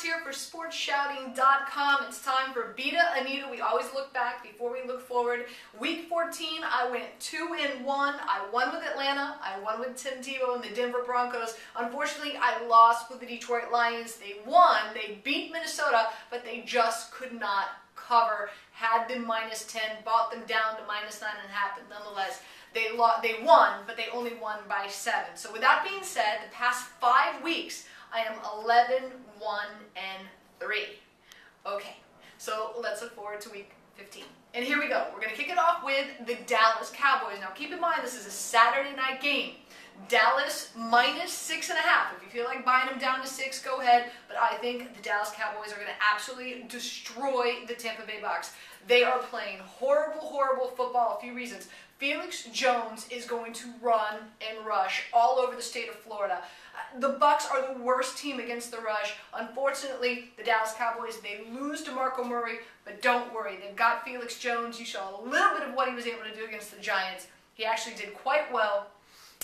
here for sportsshouting.com. It's time for Beat-a-Anita. We always look back before we look forward. Week 14, I went 2-1. I won with Atlanta. I won with Tim Tebow and the Denver Broncos. Unfortunately, I lost with the Detroit Lions. They won. They beat Minnesota, but they just could not cover. Had them -10, bought them down to -9.5, but nonetheless, they won, but they only won by 7. So with that being said, the past 5 weeks, I am 11-1-3. Okay, so let's look forward to week 15. And here we go. We're going to kick it off with the Dallas Cowboys. Now keep in mind, this is a Saturday night game. Dallas -6.5. If you feel like buying them down to 6, go ahead. But I think the Dallas Cowboys are going to absolutely destroy the Tampa Bay Bucks. They are playing horrible, horrible football. A few reasons. Felix Jones is going to run and rush all over the state of Florida. The Bucks are the worst team against the rush. Unfortunately, the Dallas Cowboys, they lose to DeMarco Murray, but don't worry. They've got Felix Jones. You saw a little bit of what he was able to do against the Giants. He actually did quite well.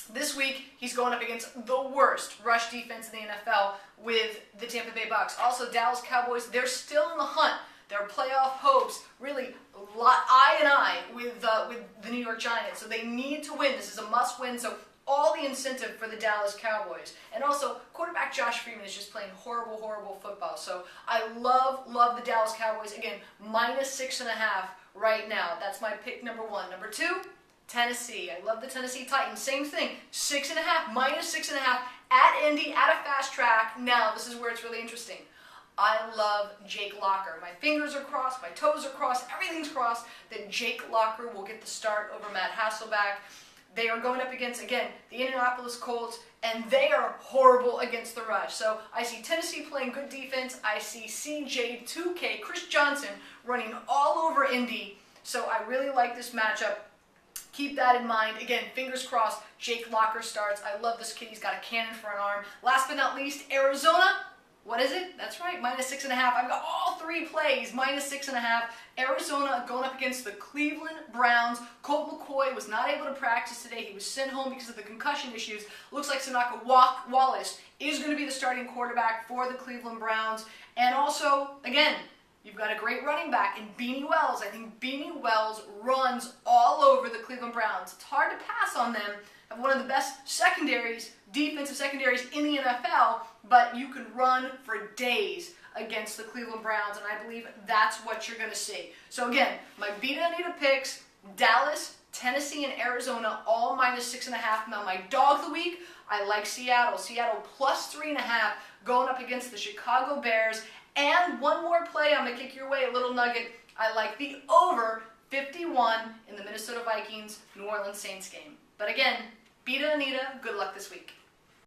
This week, he's going up against the worst rush defense in the NFL with the Tampa Bay Bucks. Also, Dallas Cowboys, they're still in the hunt. Their playoff hopes really eye and eye with the New York Giants. So they need to win. This is a must-win. So all the incentive for the Dallas Cowboys. And also, quarterback Josh Freeman is just playing horrible, horrible football. So I love the Dallas Cowboys. Again, -6.5 right now. That's my pick number 1. Number 2, Tennessee. I love the Tennessee Titans. Same thing. -6.5, -6.5 at Indy, at a fast track. Now, this is where it's really interesting. I love Jake Locker. My fingers are crossed, my toes are crossed, everything's crossed that Jake Locker will get the start over Matt Hasselbeck. They are going up against, again, the Indianapolis Colts, and they are horrible against the rush. So I see Tennessee playing good defense. I see CJ2K, Chris Johnson, running all over Indy. So I really like this matchup. Keep that in mind. Again, fingers crossed, Jake Locker starts. I love this kid. He's got a cannon for an arm. Last but not least, Arizona. What is it? That's right, -6.5. I've got all 3 plays, -6.5. Arizona going up against the Cleveland Browns. Colt McCoy was not able to practice today. He was sent home because of the concussion issues. Looks like Sanaka Wallace is going to be the starting quarterback for the Cleveland Browns. And also, again, you've got a great running back in Beanie Wells. I think Beanie Wells runs all over the Cleveland Browns. It's hard to pass on them. Have one of the best secondaries, defensive secondaries in the NFL, but you can run for days against the Cleveland Browns, and I believe that's what you're going to see. So again, my Beat-a-Anita picks, Dallas, Tennessee, and Arizona, all -6.5. Now my dog of the week, I like Seattle. Seattle +3.5 going up against the Chicago Bears. And one more play, I'm going to kick your way, a little nugget. I like the over 51 in the Minnesota Vikings New Orleans Saints game. But again, Beat-a-Anita, good luck this week.